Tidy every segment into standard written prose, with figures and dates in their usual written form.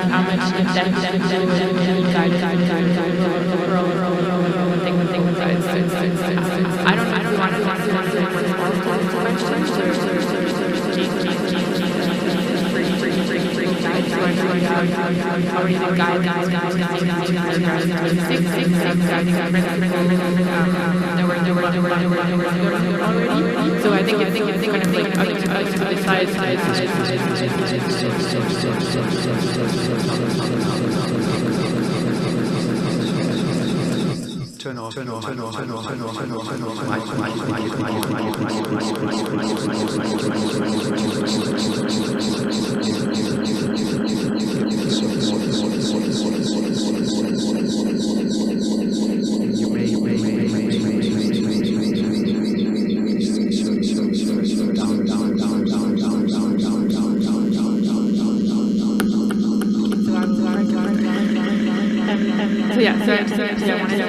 how much depth I don't know if we want to so I think kind of like up to the side. Turn off. So yeah, so I wanted to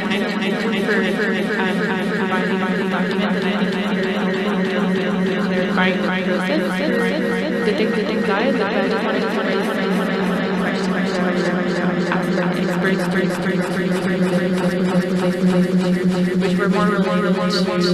clarifying process. The thing guys, I just wanted to which were more related to some of the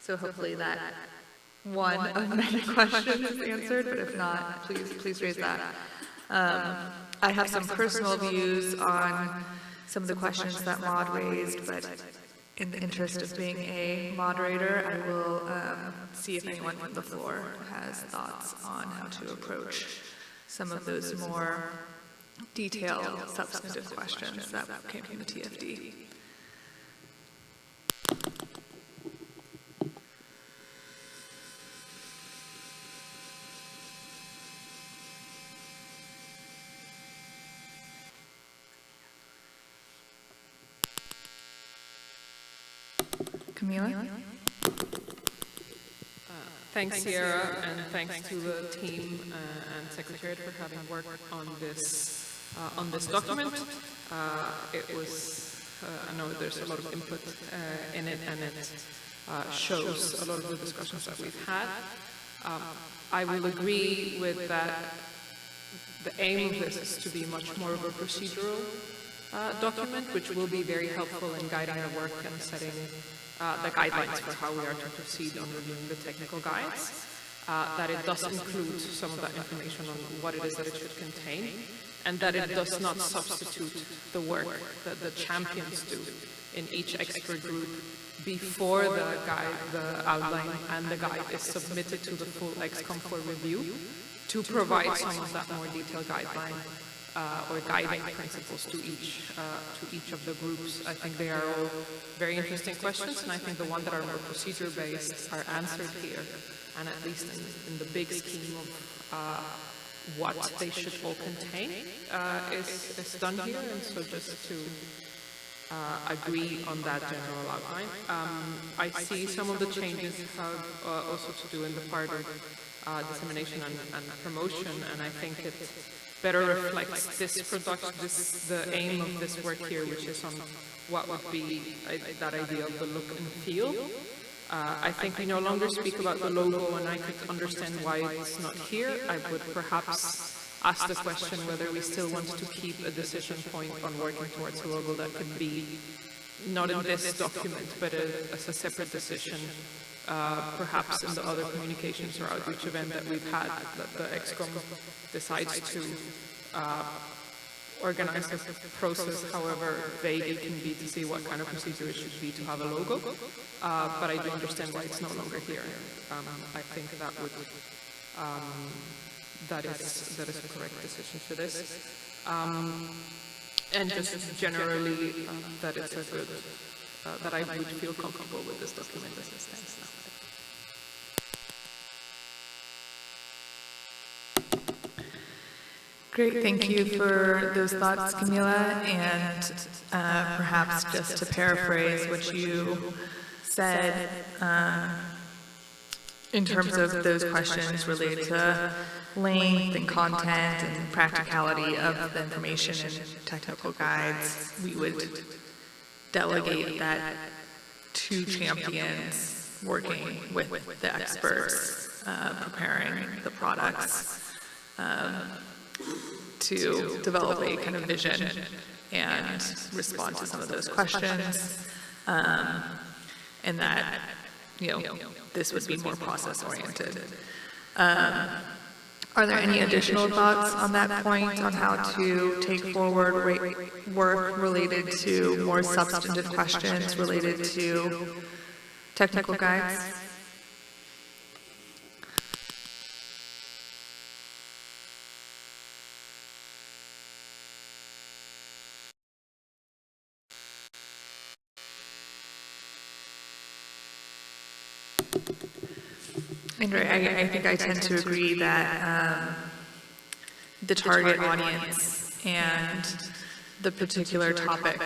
So hopefully that one of many questions is answered, but if not, please raise that. I have some personal views on some of the questions that Maud raised, but in the interest of being a moderator, I will see if anyone from the floor has thoughts on how to approach some of those more detailed, substantive questions that came from the TFD. Camila? Thanks, Sierra, and thanks to the team and Secretariat for having worked on this document. It was, I know there's a lot of input in it, and it shows a lot of the discussions that we've had. I will agree with that. The aim of this is to be much more of a procedural document, which will be very helpful in guiding our work and setting the guidelines for how we are to proceed on reviewing the technical guides, that it does include some of that information on what it is that it should contain, and that it does not substitute the work that the champions do in each expert group before the guide, the outline and the guide is submitted to the full ExCom for review, to provide some of that more detailed guideline or guiding principles to each of the groups. I think they are all very interesting questions, and I think the ones that are more procedure-based are answered here, and at least in the big scheme what they should all contain is done here, and so just to agree on that general outline. I see some of the changes have also to do in the part of dissemination and promotion, and I think it better reflects the aim of this work here, which is on what would be that idea of the look and feel. I think we no longer speak about the logo, and I could understand why it's not here. I would perhaps ask the question whether we still want to keep a decision point on working towards a logo that could be not in this document, but as a separate decision, perhaps in the other communications or outreach event that we've had, that the ExCom decides to organize the process, however vague it can be, to see what kind of procedure it should be to have a logo. But I do understand why it's no longer here. I think that would that is a correct decision for this. And just generally, that it's a good that I would feel comfortable with this document as it stands now. Great, thank you for those thoughts, Camila. And perhaps just to paraphrase what you said in terms of those questions related to length and content and practicality of the information and technical guides, we would delegate that to champions working with the experts preparing the products to develop a kind of vision and respond to some of those questions, and that, this would be more process-oriented. Are there any additional thoughts on that point, on how to take forward work related to more substantive questions related to technical guides? And I think I tend to agree that the target audience and the particular topic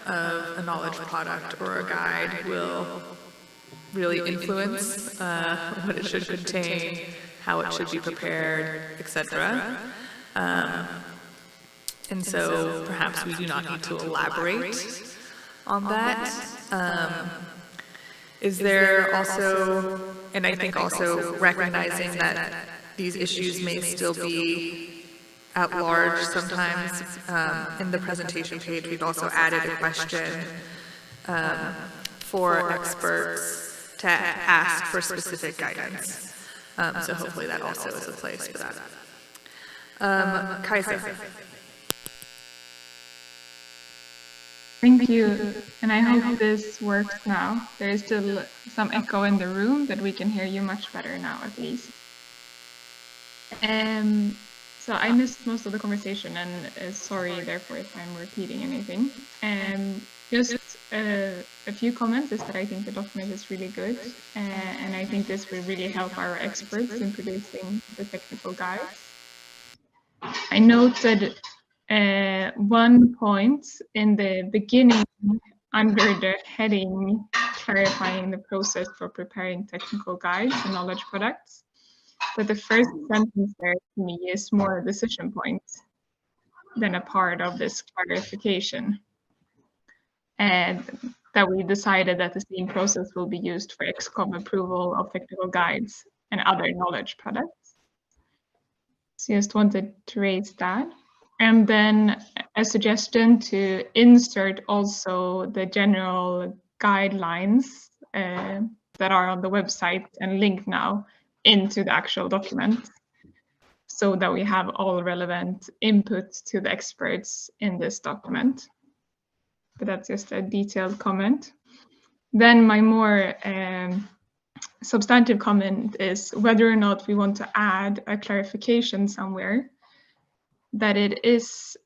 of a knowledge product or a guide will really influence what it should contain, how it should be prepared, etc. And so perhaps we do not need to elaborate on that. Is there also, and I think also recognizing that these issues may still be at large sometimes, in the presentation page, we've also added a question for experts to ask for specific guidance. So hopefully that also is a place for that. Kaisa. Thank you, and I hope this works now. There is still some echo in the room, but we can hear you much better now, at least. So I missed most of the conversation, and sorry, therefore, if I'm repeating anything. Just a few comments is that I think the document is really good, and I think this will really help our experts in producing the technical guides. I noted one point in the beginning under the heading clarifying the process for preparing technical guides and knowledge products, but the first sentence there to me is more a decision point than a part of this clarification, and that we decided that the same process will be used for ExCom approval of technical guides and other knowledge products. So just wanted to raise that. And then a suggestion to insert also the general guidelines that are on the website and linked now into the actual document, so that we have all relevant input to the experts in this document. But that's just a detailed comment. Then my more substantive comment is whether or not we want to add a clarification somewhere that it is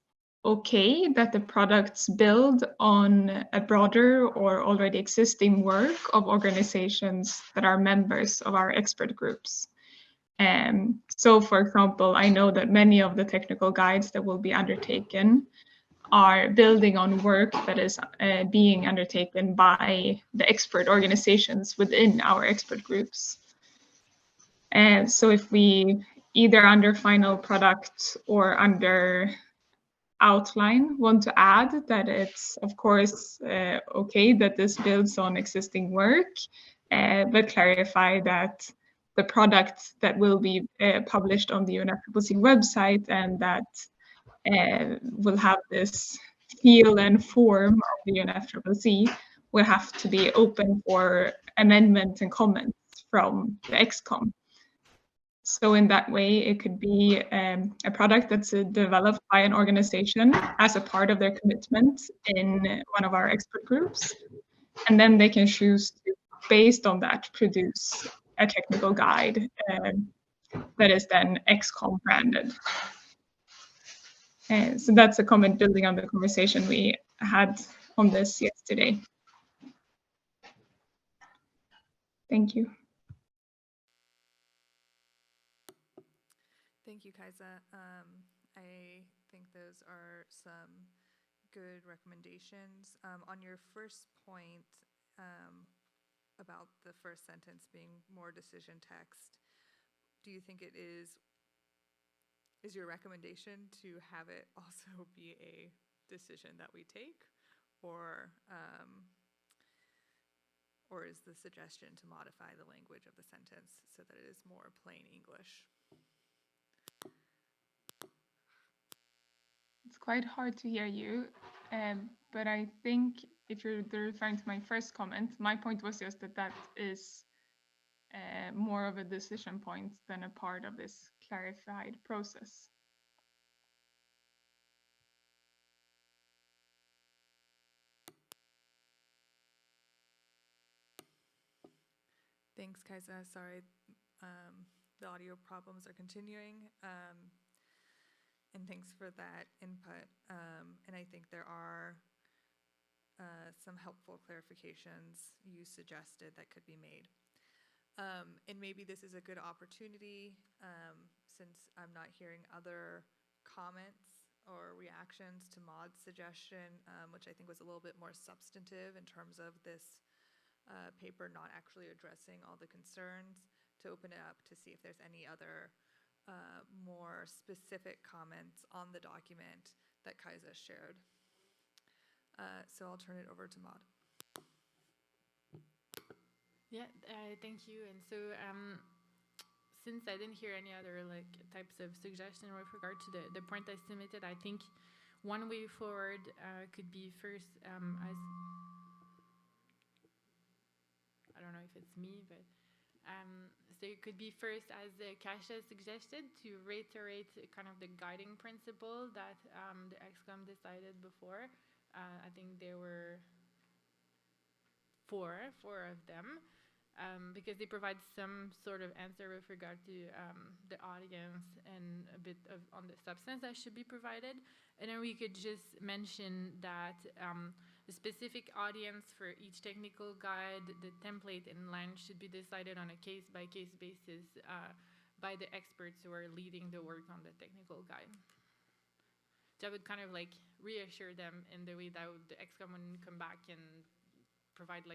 okay that the products build on a broader or already existing work of organizations that are members of our expert groups. So, for example, I know that many of the technical guides that will be undertaken are building on work that is being undertaken by the expert organizations within our expert groups. And so if we either under final product or under outline want to add that it's of course okay that this builds on existing work, but clarify that the product that will be published on the UNFCCC website and that will have this feel and form of the UNFCCC will have to be open for amendments and comments from the ExCom. So in that way, it could be a product that's developed by an organization as a part of their commitment in one of our expert groups. And then they can choose to, based on that, produce a technical guide that is then ExCom branded. So that's a comment building on the conversation we had on this yesterday. Thank you. Thank you, Kaisa. I think those are some good recommendations. On your first point about the first sentence being more decision text, do you think it is your recommendation to have it also be a decision that we take, or is the suggestion to modify the language of the sentence so that it is more plain English? It's quite hard to hear you, but I think if you're referring to my first comment, my point was just that is more of a decision point than a part of this clarified process. Thanks, Kaisa. Sorry, the audio problems are continuing. And thanks for that input. And I think there are some helpful clarifications you suggested that could be made. And maybe this is a good opportunity, since I'm not hearing other comments or reactions to Maud's suggestion, which I think was a little bit more substantive in terms of this paper not actually addressing all the concerns, to open it up to see if there's any other more specific comments on the document that Kaisa shared. So I'll turn it over to Maud. Yeah, thank you. And so since I didn't hear any other types of suggestion with regard to the point I submitted, I think one way forward could be first as, I don't know if it's me, but so it could be first, as Kasia suggested, to reiterate kind of the guiding principle that the ExCom decided before. I think there were four of them, because they provide some sort of answer with regard to the audience and a bit of on the substance that should be provided. And then we could just mention that the specific audience for each technical guide, the template and length should be decided on a case-by-case basis by the experts who are leading the work on the technical guide. That would kind of reassure them in the way that the ExCom wouldn't come back and provide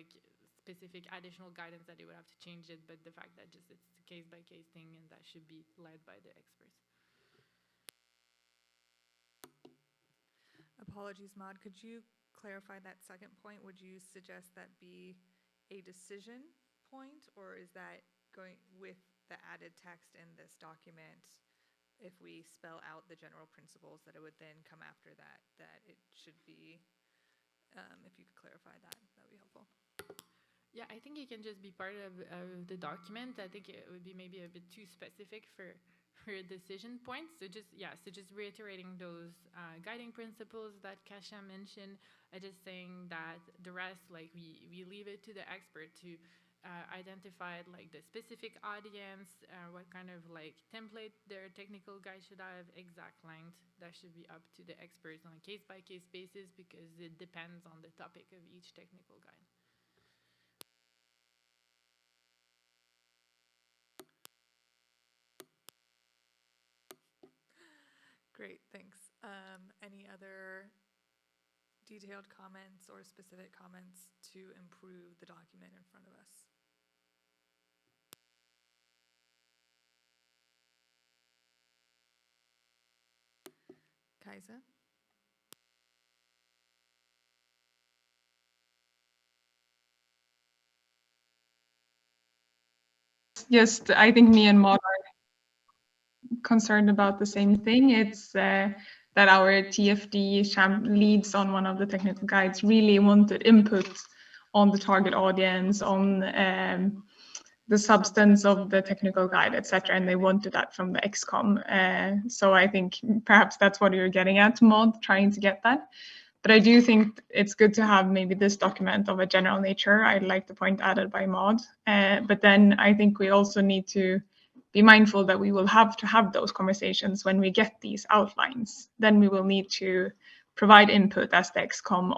specific additional guidance that they would have to change it, but the fact that just it's a case-by-case thing and that should be led by the experts. Apologies, Maud. Could you clarify that second point? Would you suggest that be a decision point, or is that going with the added text in this document, if we spell out the general principles, that it would then come after that it should be, if you could clarify that, that would be helpful. Yeah, I think it can just be part of the document. I think it would be maybe a bit too specific for a decision point. So just reiterating those guiding principles that Kasia mentioned, just saying that the rest, we leave it to the expert to identify the specific audience, what kind of template their technical guide should have, exact length. That should be up to the experts on a case-by-case basis, because it depends on the topic of each technical guide. Any other detailed comments or specific comments to improve the document in front of us? Kaisa? Just, I think me and Maud are concerned about the same thing. It's that our TFD leads on one of the technical guides really wanted input on the target audience, on the substance of the technical guide, etc., and they wanted that from the ExCom. So I think perhaps that's what you're getting at, Maud, trying to get that. But I do think it's good to have maybe this document of a general nature. I'd like the point added by Maud. But then I think we also need to be mindful that we will have to have those conversations when we get these outlines. Then we will need to provide input as the ExCom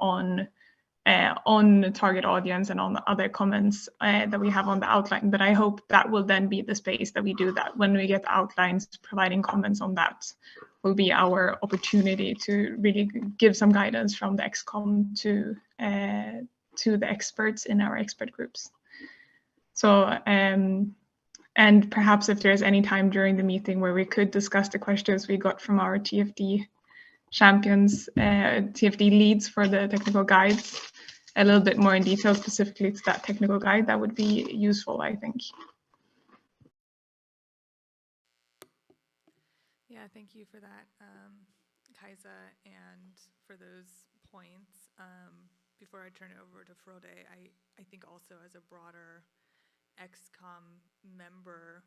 on the target audience and on the other comments that we have on the outline. But I hope that will then be the space that we do that. When we get outlines, providing comments on that will be our opportunity to really give some guidance from the ExCom to the experts in our expert groups. So, and perhaps if there's any time during the meeting where we could discuss the questions we got from our TFD champions, TFD leads for the technical guides, a little bit more in detail specifically to that technical guide, that would be useful, I think. Yeah, thank you for that, Kaisa, and for those points. Before I turn it over to Frode, I think also as a broader ExCom member,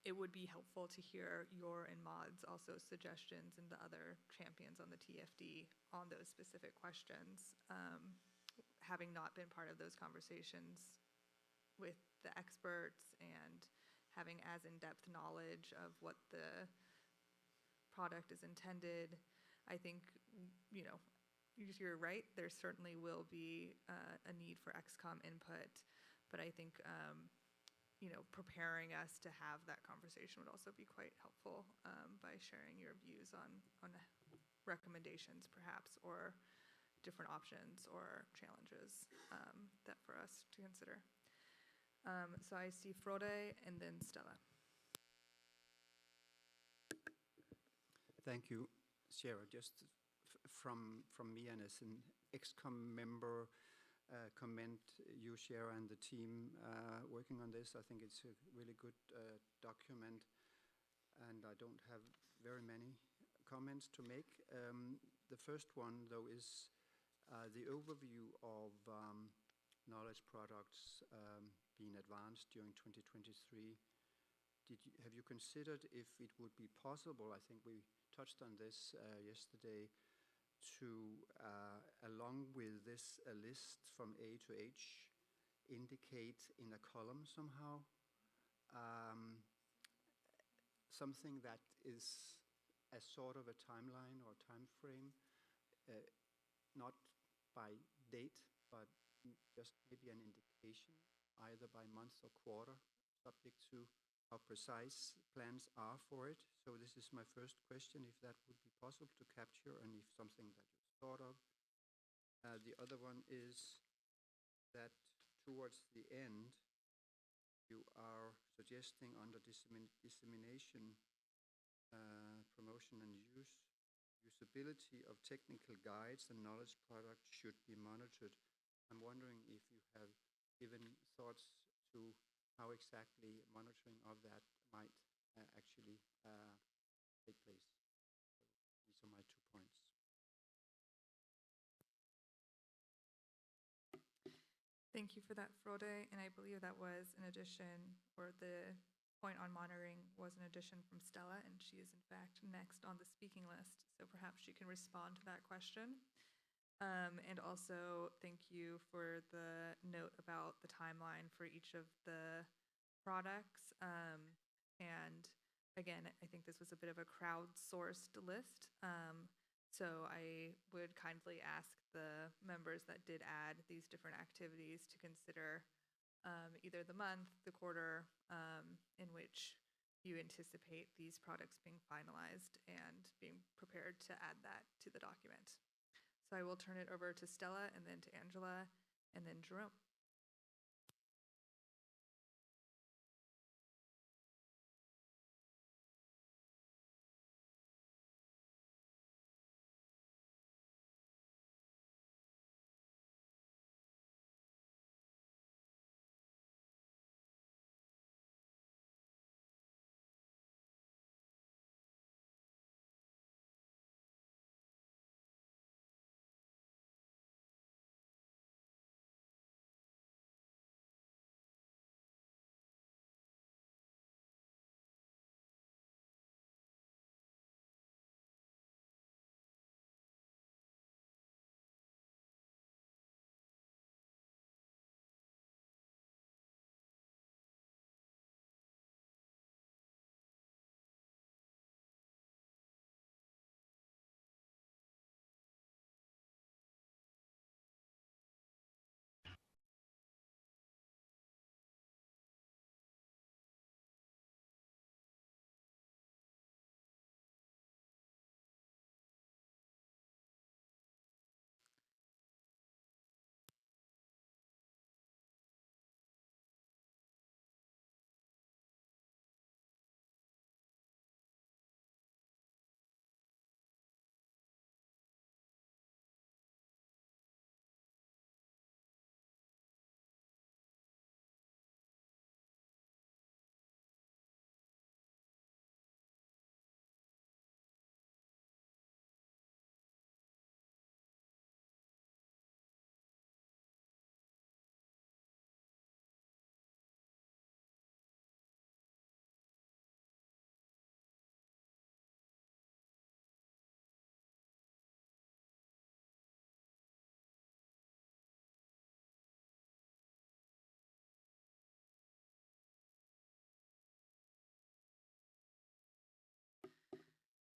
it would be helpful to hear your and Maud's also suggestions and the other champions on the TFD on those specific questions. Having not been part of those conversations with the experts and having as in-depth knowledge of what the product is intended, I think, you know, you're right, there certainly will be a need for ExCom input, but I think you know, preparing us to have that conversation would also be quite helpful by sharing your views on recommendations perhaps, or different options or challenges that for us to consider. So I see Frode and then Stella. Thank you, Sarah. Just from me and as an ExCom member, commend you, Sarah, and the team working on this. I think it's a really good document, and I don't have very many comments to make. The first one, though, is the overview of knowledge products being advanced during 2023. Have you considered if it would be possible, I think we touched on this yesterday, to, along with this list from A to H, indicate in a column somehow something that is a sort of a timeline or time frame, not by date, but just maybe an indication, either by month or quarter, subject to how precise plans are for it. So this is my first question, if that would be possible to capture, and if something that you thought of. The other one is that towards the end, you are suggesting under dissemination, promotion and usability of technical guides and knowledge products should be monitored. I'm wondering if you have given thoughts to how exactly monitoring of that might actually take place. So these are my 2 points. Thank you for that, Frode, and I believe that was an addition, or the point on monitoring was an addition from Stella, and she is in fact next on the speaking list, so perhaps she can respond to that question. And also, thank you for the note about the timeline for each of the products. And again, I think this was a bit of a crowdsourced list. So I would kindly ask the members that did add these different activities to consider either the month, the quarter in which you anticipate these products being finalized and being prepared to add that to the document. So I will turn it over to Stella and then to Angela and then Jerome.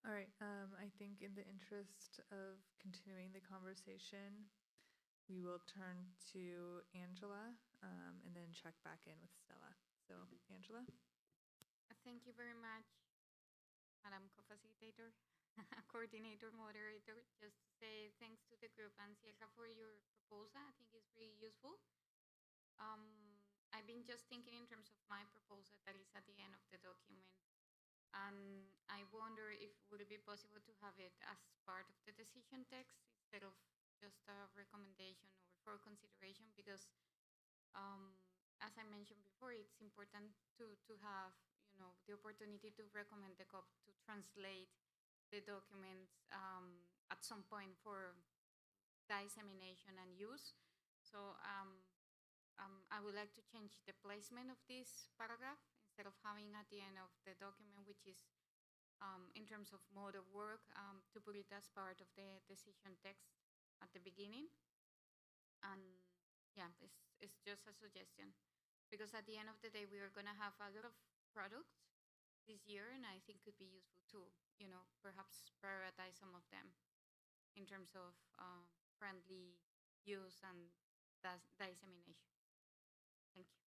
All right, I think in the interest of continuing the conversation, we will turn to Angela and then check back in with Stella. So, Angela? Thank you very much, Madam Co-Facilitator, Coordinator, Moderator. Just to say thanks to the group and Cielka for your proposal. I think it's really useful. I've been just thinking in terms of my proposal that is at the end of the document. And I wonder if would it be possible to have it as part of the decision text instead of just a recommendation or for consideration, because as I mentioned before, it's important to have the opportunity to recommend the COP to translate the documents at some point for dissemination and use. So I would like to change the placement of this paragraph. Instead of having at the end of the document, which is in terms of mode of work, to put it as part of the decision text at the beginning. And yeah, it's just a suggestion, because at the end of the day, we are going to have a lot of products this year, and I think could be useful to, perhaps prioritize some of them in terms of friendly use and dissemination. Thank you.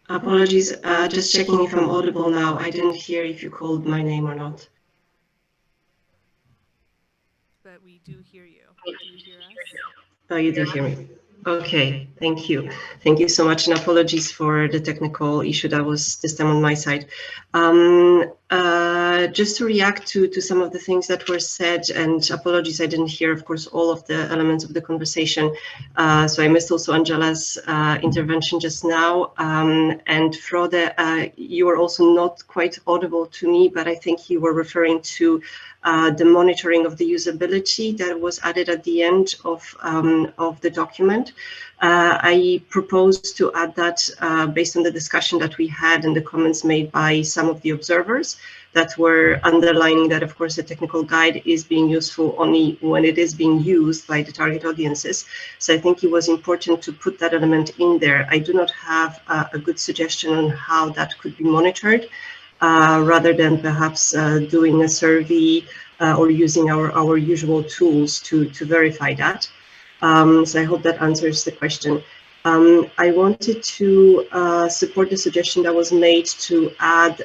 Apologies, just checking if I'm audible now. I didn't hear if you called my name or not. But we do hear you. Do you hear us? Oh, you do hear me. Okay, thank you. Thank you so much, and apologies for the technical issue that was this time on my side. Just to react to some of the things that were said, and apologies, I didn't hear, of course, all of the elements of the conversation. So I missed also Angela's intervention just now. And Frode, you were also not quite audible to me, but I think you were referring to the monitoring of the usability that was added at the end of the document. I proposed to add that based on the discussion that we had and the comments made by some of the observers that were underlining that, of course, the technical guide is being useful only when it is being used by the target audiences. So I think it was important to put that element in there. I do not have a good suggestion on how that could be monitored, rather than perhaps doing a survey or using our usual tools to verify that. So I hope that answers the question. I wanted to support the suggestion that was made to add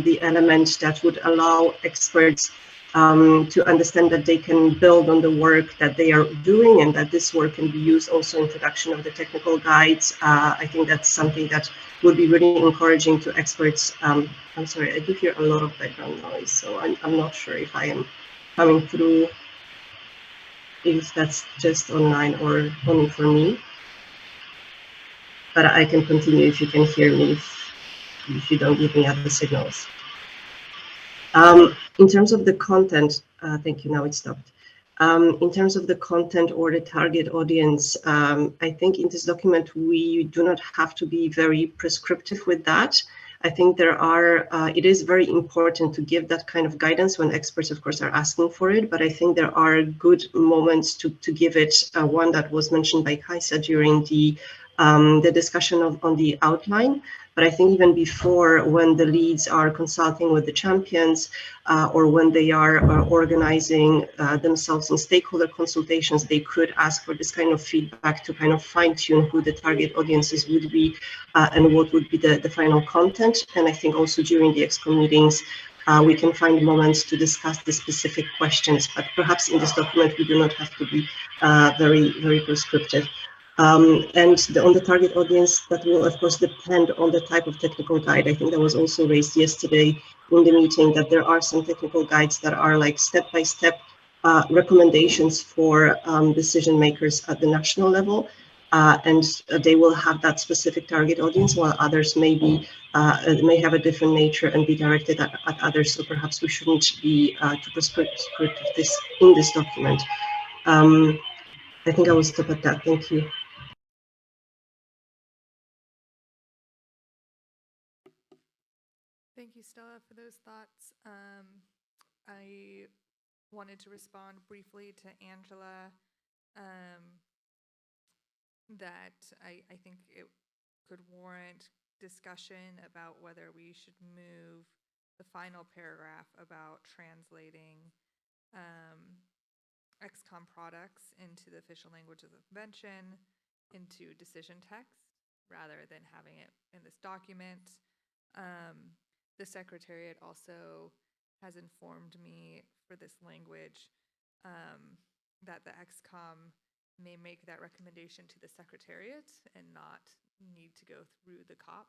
the element that would allow experts to understand that they can build on the work that they are doing and that this work can be used also in production of the technical guides. I think that's something that would be really encouraging to experts. I'm sorry, I do hear a lot of background noise, so I'm not sure if I am coming through, if that's just online or only for me. But I can continue if you can hear me, if you don't give me other signals. In terms of the content, thank you, now it stopped. In terms of the content or the target audience, I think in this document, we do not have to be very prescriptive with that. I think there are, it is very important to give that kind of guidance when experts, of course, are asking for it, but I think there are good moments to give it. One that was mentioned by Kaisa during the discussion on the outline. But I think even before, when the leads are consulting with the champions or when they are organizing themselves in stakeholder consultations, they could ask for this kind of feedback to kind of fine tune who the target audiences would be and what would be the final content. And I think also during the ExCom meetings, we can find moments to discuss the specific questions, but perhaps in this document, we do not have to be very prescriptive. And on the target audience, that will, of course, depend on the type of technical guide. I think that was also raised yesterday in the meeting, that there are some technical guides that are like step-by-step recommendations for decision makers at the national level. And they will have that specific target audience, while others may have a different nature and be directed at others. So perhaps we shouldn't be too prescriptive in this document. I think I will stop at that. Thank you. Thank you, Stella, for those thoughts. I wanted to respond briefly to Angela that I think it could warrant discussion about whether we should move the final paragraph about translating ExCom products into the official language of the convention into decision text rather than having it in this document. The Secretariat also has informed me for this language that the ExCom may make that recommendation to the Secretariat and not need to go through the COP.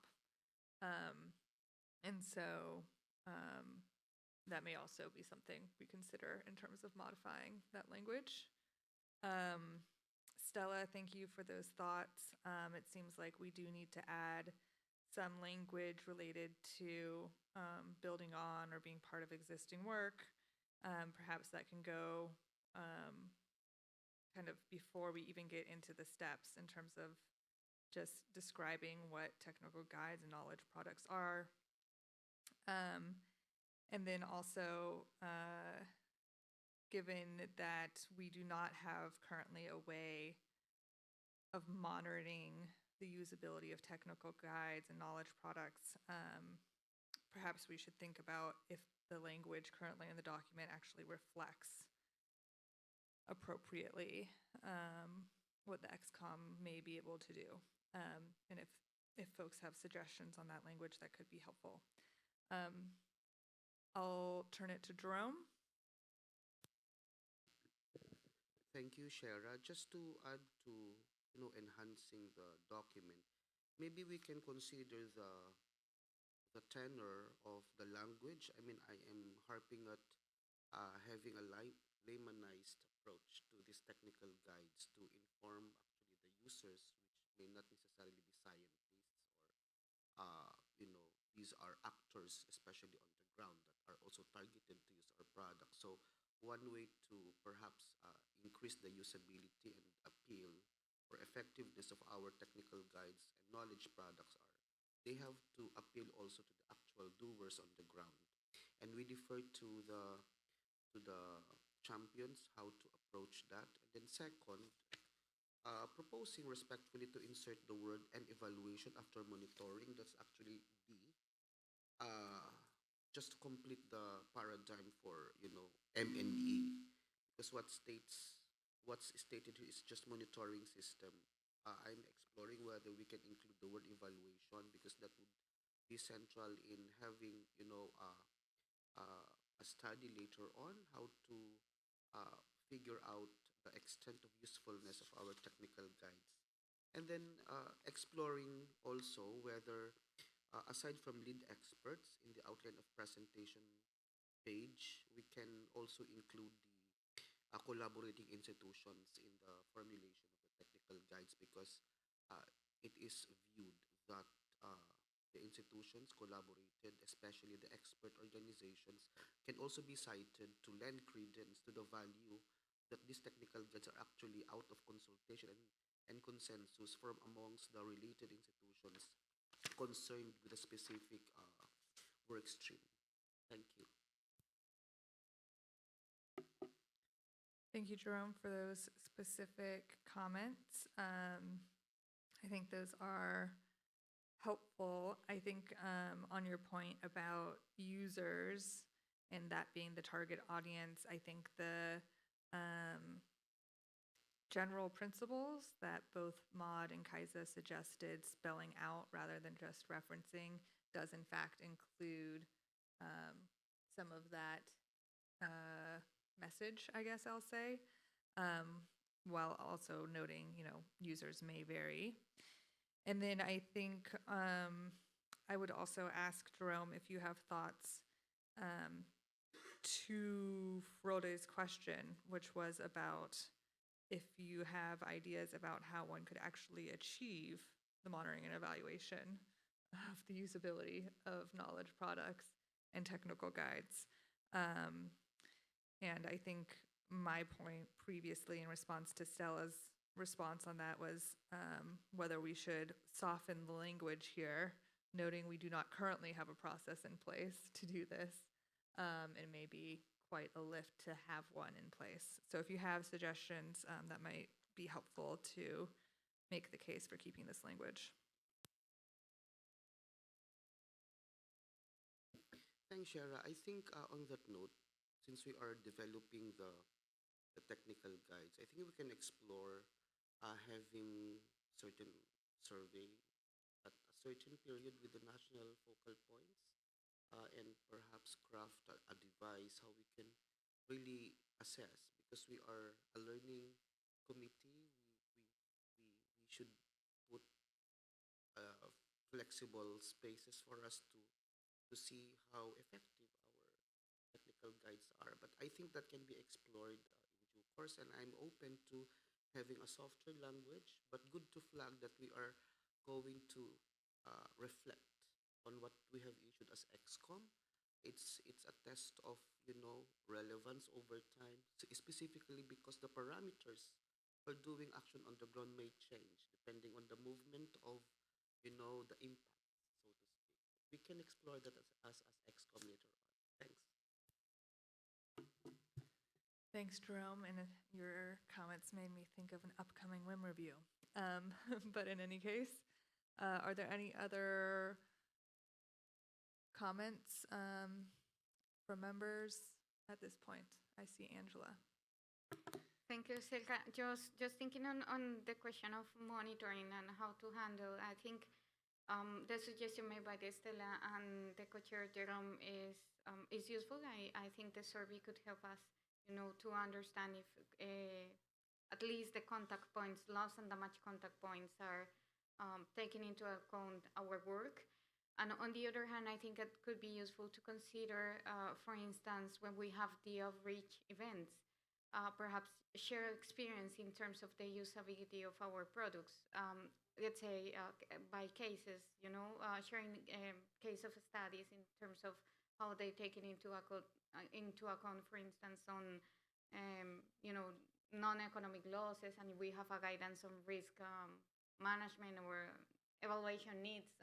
And so that may also be something we consider in terms of modifying that language. Stella, thank you for those thoughts. It seems like we do need to add some language related to building on or being part of existing work. Perhaps that can go kind of before we even get into the steps in terms of just describing what technical guides and knowledge products are. And then also, given that we do not have currently a way of monitoring the usability of technical guides and knowledge products, perhaps we should think about if the language currently in the document actually reflects appropriately what the ExCom may be able to do. And if folks have suggestions on that language, that could be helpful. I'll turn it to Jerome. Thank you, Shara. Just to add to enhancing the document, maybe we can consider the the tenor of the language. I mean, I am harping at having a laymanized approach to these technical guides to inform actually the users, which may not necessarily be scientists or these are actors, especially on the ground, that are also targeted to use our product. So one way to perhaps increase the usability and appeal or effectiveness of our technical guides and knowledge products are they have to appeal also to the actual doers on the ground. And we defer to the champions how to approach that. And then second, proposing respectfully to insert the word and evaluation after monitoring. That's actually uh, just to complete the paradigm for M&E, because what's stated here is just monitoring system. I'm exploring whether we can include the word evaluation, because that would be central in having a study later on how to figure out the extent of usefulness of our technical guides. And then exploring also whether, aside from lead experts in the outline of presentation page, we can also include the collaborating institutions in the formulation of the technical guides, because it is viewed that the institutions collaborated, especially the expert organizations, can also be cited to lend credence to the value that these technical guides are actually out of consultation and consensus from amongst the related institutions concerned with a specific work stream. Thank you. Thank you, Jerome, for those specific comments. I think those are helpful. I think on your point about users and that being the target audience, I think the general principles that both Maud and Kaisa suggested spelling out rather than just referencing does in fact include some of that message, I guess I'll say, while also noting, users may vary. And then I think I would also ask Jerome if you have thoughts to Frode's question, which was about if you have ideas about how one could actually achieve the monitoring and evaluation of the usability of knowledge products and technical guides. And I think my point previously in response to Stella's response on that was whether we should soften the language here, noting we do not currently have a process in place to do this. It may be quite a lift to have one in place. So if you have suggestions, that might be helpful to make the case for keeping this language. Thanks, Shara. I think on that note, since we are developing the technical guides, I think we can explore having certain survey at a certain period with the national focal points, and perhaps craft a device how we can really assess, because we are a learning committee. We should put flexible spaces for us to see how effective our technical guides are. But I think that can be explored in due course, and I'm open to having a softer language, but good to flag that we are going to reflect on what we have issued as ExCom. It's a test of relevance over time, specifically because the parameters for doing action on the ground may change depending on the movement of the impact, so to speak. We can explore that as ExCom later on. Thanks. Thanks, Jerome, and your comments made me think of an upcoming WIM review. But in any case, are there any other comments from members at this point? I see Angela. Thank you, Silka. Just thinking on the question of monitoring and how to handle, I think the suggestion made by Stella and the co-chair Jerome is useful. I think the survey could help us, to understand if at least the contact points, loss and damage contact points, are taking into account our work. And on the other hand, I think it could be useful to consider, for instance, when we have the outreach events, perhaps share experience in terms of the usability of our products. Let's say by cases, sharing case of studies in terms of how they take it into account, for instance, on non-economic losses, and we have a guidance on risk management or evaluation needs.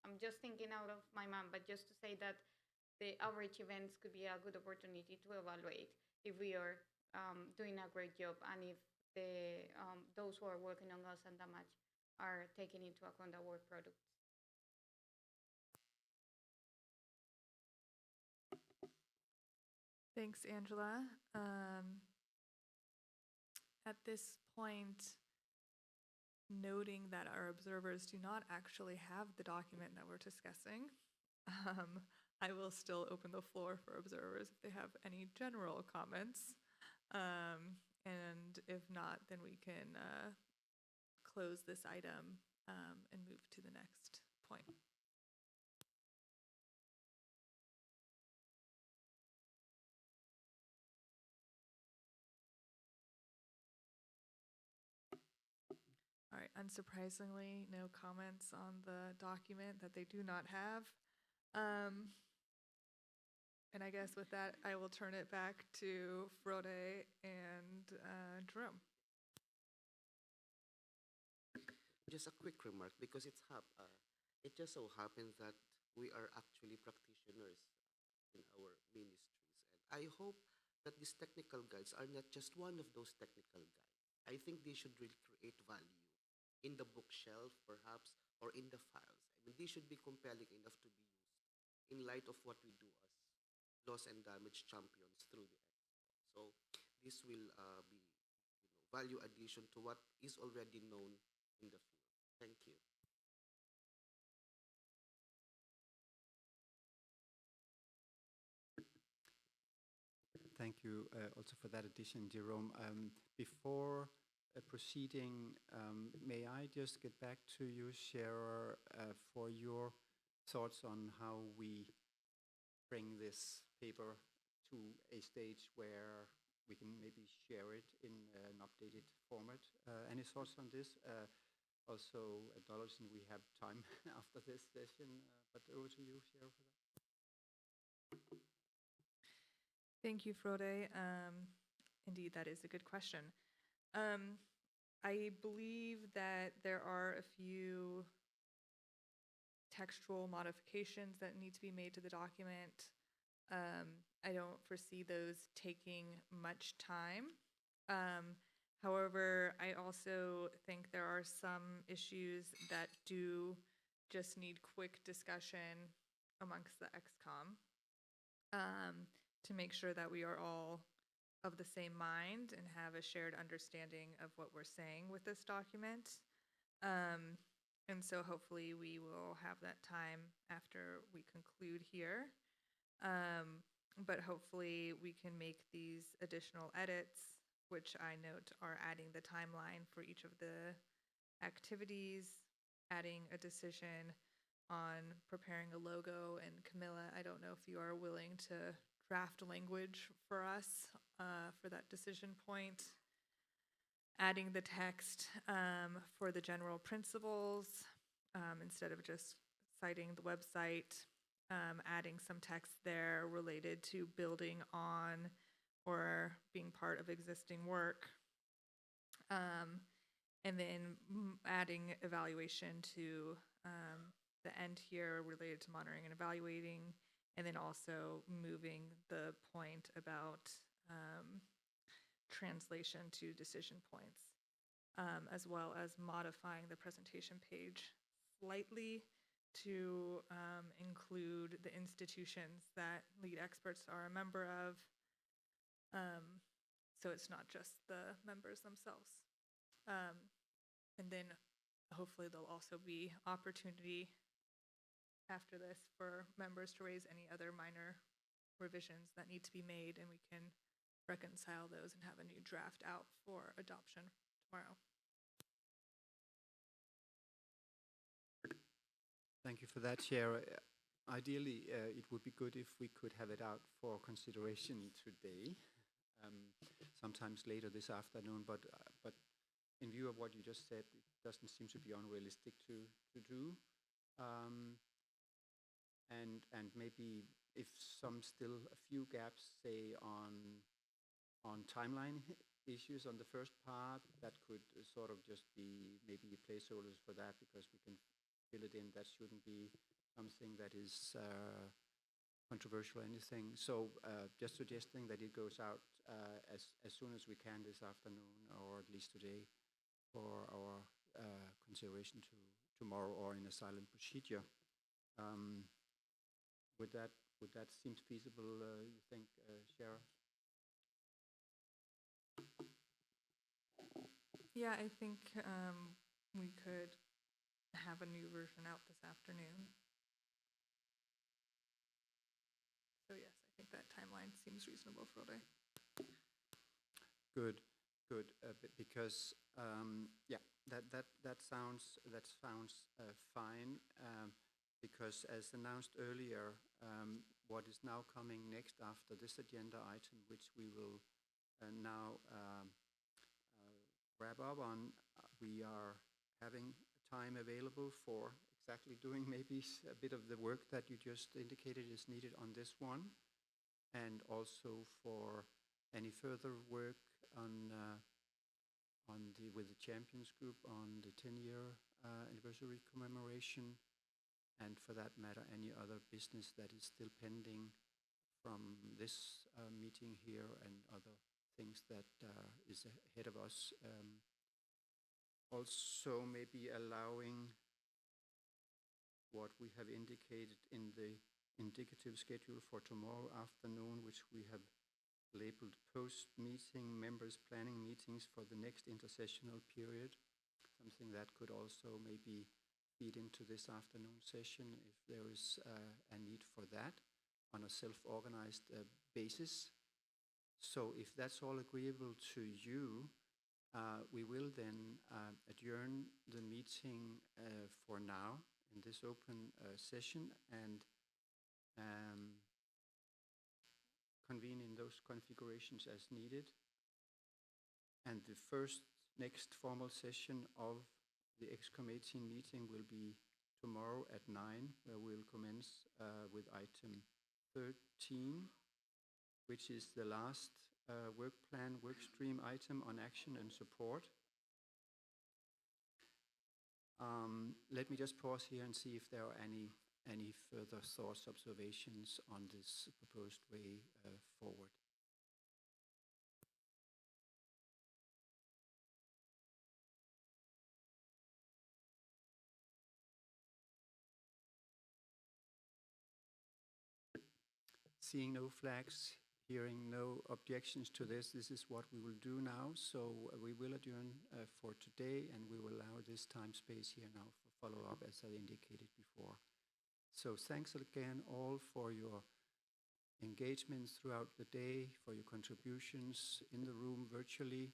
I'm just thinking out of my mind, but just to say that the outreach events could be a good opportunity to evaluate if we are doing a great job, and if those who are working on us and damage are taking into account our products. Thanks, Angela. At this point, noting that our observers do not actually have the document that we're discussing, I will still open the floor for observers if they have any general comments. And if not, then we can close this item and move to the next point. All right, unsurprisingly, no comments on the document that they do not have. And I guess with that, I will turn it back to Frode and Jerome. Just a quick remark, because it just so happens that we are actually practitioners in our ministries. And I hope that these technical guides are not just one of those technical guides. I think they should really create value in the bookshelf, perhaps, or in the files. I mean, they should be compelling enough to be used in light of what we do as loss and damage champions through the ExCom. So this will be value addition to what is already known in the field. Thank you. Thank you also for that addition, Jerome. Before proceeding, may I just get back to you, Sharer, for your thoughts on how we bring this paper to a stage where we can maybe share it in an updated format. Any thoughts on this? Also acknowledging we have time after this session, but over to you, Sharer, for that. Thank you, Frode. Indeed, that is a good question. I believe that there are a few textual modifications that need to be made to the document. I don't foresee those taking much time. However, I also think there are some issues that do just need quick discussion amongst the ExCom to make sure that we are all of the same mind and have a shared understanding of what we're saying with this document. And so hopefully we will have that time after we conclude here. But hopefully we can make these additional edits, which I note are adding the timeline for each of the activities, adding a decision on preparing a logo. And Camilla, I don't know if you are willing to draft language for us for that decision point, adding the text for the general principles instead of just citing the website, adding some text there related to building on or being part of existing work, and then adding evaluation to the end here related to monitoring and evaluating, and then also moving the point about translation to decision points, as well as modifying the presentation page slightly to include the institutions that lead experts are a member of, so it's not just the members themselves. And then hopefully there'll also be opportunity after this for members to raise any other minor revisions that need to be made, and we can reconcile those and have a new draft out for adoption tomorrow. Thank you for that, Chair. Ideally, it would be good if we could have it out for consideration today, sometimes later this afternoon, but in view of what you just said, it doesn't seem to be unrealistic to do. And maybe if still a few gaps, say on timeline issues on the first part, that could sort of just be maybe placeholders for that, because we can fill it in. That shouldn't be something that is controversial or anything. So just suggesting that it goes out as soon as we can this afternoon, or at least today, for our consideration to tomorrow, or in a silent procedure. Would that seem feasible, you think, Shara? Yeah, I think we could have a new version out this afternoon. So yes, I think that timeline seems reasonable, Frode. Good. Because yeah, that sounds fine. Because as announced earlier, what is now coming next after this agenda item, which we will now wrap up on, we are having time available for exactly doing maybe a bit of the work that you just indicated is needed on this one, and also for any further work with the Champions Group on the 10-year anniversary commemoration, and for that matter, any other business that is still pending from this meeting here, and other things that is ahead of us. Also, maybe allowing what we have indicated in the indicative schedule for tomorrow afternoon, which we have labeled post-meeting members planning meetings for the next intersessional period, something that could also maybe feed into this afternoon session if there is a need for that on a self-organized basis. So if that's all agreeable to you, we will then adjourn the meeting for now in this open session, and convene in those configurations as needed. And the next formal session of the ExCom 18 meeting will be tomorrow at 9, where we'll commence with item 13, which is the last work plan work stream item on action and support. Let me just pause here and see if there are any further thoughts, observations on this proposed way forward. Seeing no flags, hearing no objections to this is what we will do now. So we will adjourn for today, and we will allow this time space here now for follow-up, as I indicated before. So thanks again all for your engagement throughout the day, for your contributions in the room virtually,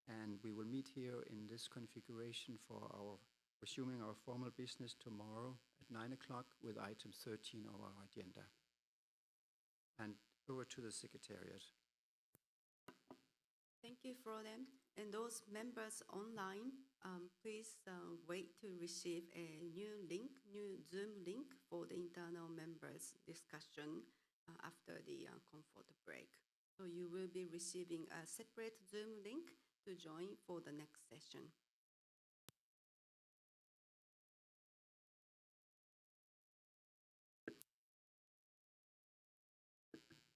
and we will meet here in this configuration for resuming our formal business tomorrow at 9 o'clock with item 13 of our agenda. And over to the Secretariat. Thank you, Frode. And those members online, please wait to receive a new Zoom link for the internal members discussion after the comfort break. So you will be receiving a separate Zoom link to join for the next session.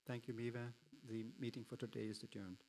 Thank you, Miva. The meeting for today is adjourned.